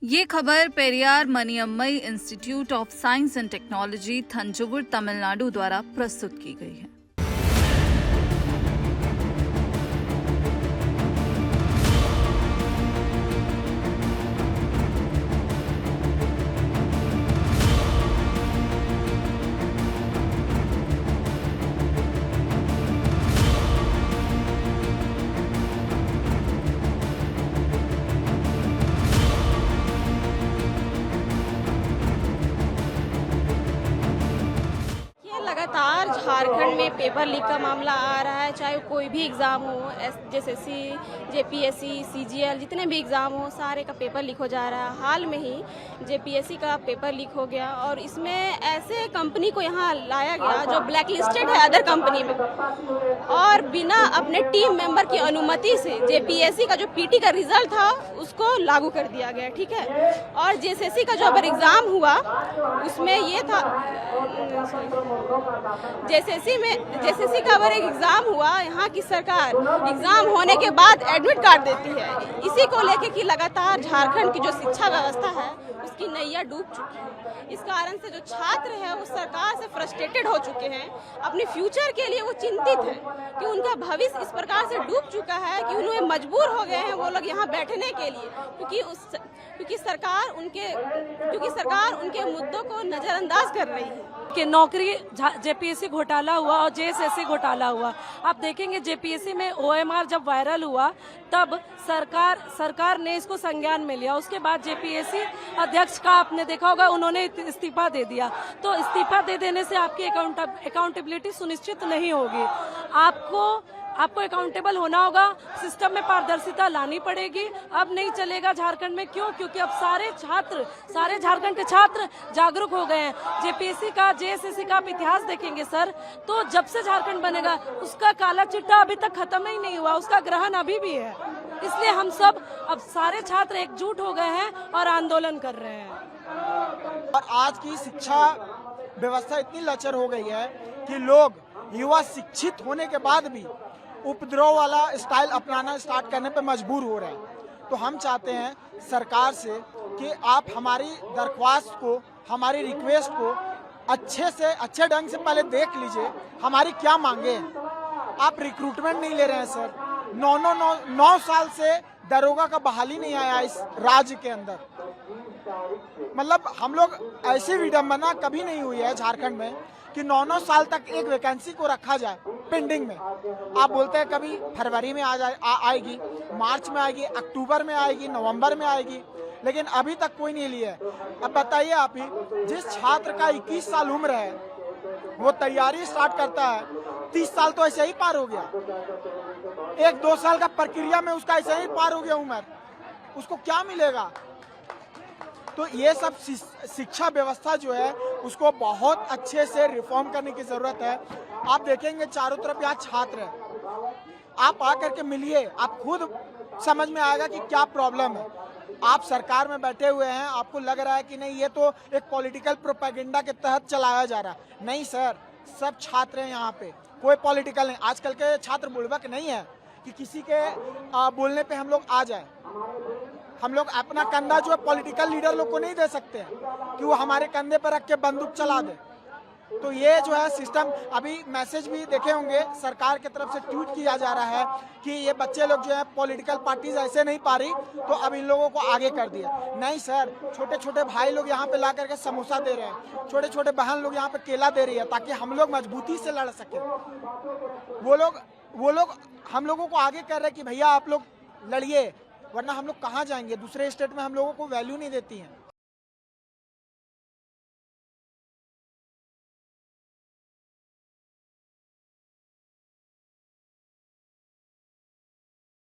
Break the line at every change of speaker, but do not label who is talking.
ये खबर Periyar Maniammai institute of science and technology Thanjavur Tamil Nadu द्वारा प्रस्तुत की गई है।
लगातार झारखंड में पेपर लीक का मामला आ रहा है, चाहे कोई भी एग्ज़ाम हो, एसएससी, जेपीएससी, सीजीएल, जितने भी एग्ज़ाम हो सारे का पेपर लीक हो जा रहा है। हाल में ही जेपीएससी का पेपर लीक हो गया और इसमें ऐसे कंपनी को यहाँ लाया गया जो ब्लैक लिस्टेड है अदर कंपनी में, और बिना अपने टीम मेंबर की अनुमति से जेपीएससी का जो पीटी का रिजल्ट था उसको लागू कर दिया गया। ठीक है, और जेएसएससी का जो अगर एग्ज़ाम हुआ उसमें ये था, जेएसएससी का अगर एक एग्जाम हुआ, यहाँ की सरकार एग्जाम होने के बाद एडमिट कार्ड देती है। इसी को लेके कि लगातार झारखंड की जो शिक्षा व्यवस्था है उसकी नैया डूब चुकी है। इस कारण से जो छात्र है वो सरकार से फ्रस्ट्रेटेड हो चुके हैं, अपने फ्यूचर के लिए वो चिंतित है कि उनका भविष्य इस प्रकार से डूब चुका है कि उन्हें मजबूर हो गए हैं वो लोग यहाँ बैठने के लिए, क्योंकि सरकार उनके मुद्दों को नजरअंदाज कर रही है।
कि नौकरी जेपीएससी घोटाला हुआ और जेएसएससी घोटाला हुआ। आप देखेंगे जेपीएससी में ओएमआर जब वायरल हुआ तब सरकार ने इसको संज्ञान में लिया। उसके बाद जेपीएससी अध्यक्ष का आपने देखा होगा उन्होंने इस्तीफा दे दिया। तो इस्तीफा दे देने से आपकी अकाउंटेबिलिटी सुनिश्चित नहीं होगी। आपको अकाउंटेबल होना होगा, सिस्टम में पारदर्शिता लानी पड़ेगी। अब नहीं चलेगा झारखंड में। क्यों? क्योंकि अब सारे झारखंड के छात्र जागरूक हो गए हैं। जेपीएससी का, जेएसएससी का आप इतिहास देखेंगे सर, तो जब से झारखंड बनेगा उसका काला चिट्ठा अभी तक खत्म ही नहीं हुआ, उसका ग्रहण अभी भी है। इसलिए हम सब अब सारे छात्र एकजुट हो गए हैं और आंदोलन कर रहे हैं।
और आज की शिक्षा व्यवस्था इतनी लचर हो गई है कि लोग, युवा शिक्षित होने के बाद भी उपद्रव वाला स्टाइल अपनाना स्टार्ट करने पे मजबूर हो रहे हैं। तो हम चाहते हैं सरकार से कि आप हमारी दरख्वास्त को, हमारी रिक्वेस्ट को अच्छे ढंग से पहले देख लीजिए, हमारी क्या मांगे हैं। आप रिक्रूटमेंट नहीं ले रहे हैं सर। 9 साल से दरोगा का बहाली नहीं आया इस राज्य के अंदर। मतलब हम लोग ऐसी विडंबना कभी नहीं हुई है झारखंड में कि 9 साल तक एक वैकेंसी को रखा जाए पेंडिंग में। आप बोलते हैं कभी फरवरी में आएगी, मार्च में आएगी, अक्टूबर में आएगी, नवंबर में आएगी, लेकिन अभी तक कोई नहीं लिया है। अब बताइए आप ही, जिस छात्र का 21 साल उम्र है वो तैयारी स्टार्ट करता है, 30 साल तो ऐसे ही पार हो गया। 1-2 साल का प्रक्रिया में उसका ऐसे ही पार हो गया उम्र, उसको क्या मिलेगा? तो ये सब शिक्षा व्यवस्था जो है उसको बहुत अच्छे से रिफॉर्म करने की जरूरत है। आप देखेंगे चारों तरफ यहाँ छात्र है, आप आकर के मिलिए, आप खुद समझ में आएगा कि क्या प्रॉब्लम है। आप सरकार में बैठे हुए हैं, आपको लग रहा है कि नहीं ये तो एक पॉलिटिकल प्रोपेगेंडा के तहत चलाया जा रहा है। नहीं सर, सब छात्र हैं यहाँ पे, कोई पॉलिटिकल नहीं। आजकल के छात्र बुड़बक नहीं है कि किसी के बोलने पे हम लोग आ जाए। हम लोग अपना कंधा जो है पॉलिटिकल लीडर लोग को नहीं दे सकते हैं कि वो हमारे कंधे पर रख के बंदूक चला दे। तो ये जो है सिस्टम, अभी मैसेज भी देखे होंगे सरकार की तरफ से ट्वीट किया जा रहा है कि ये बच्चे लोग जो है पॉलिटिकल पार्टीज ऐसे नहीं पा रही तो अब इन लोगों को आगे कर दिया। नहीं सर, छोटे छोटे भाई लोग यहाँ पे ला करके समोसा दे रहे हैं, छोटे छोटे बहन लोग यहाँ पे केला दे रही है ताकि हम लोग मजबूती से लड़ सके। वो लोग हम लोगों को आगे कर रहे हैं कि भैया आप लोग लड़िए, वरना हम लोग कहाँ जाएंगे। दूसरे स्टेट में हम लोगों को वैल्यू नहीं देती हैं।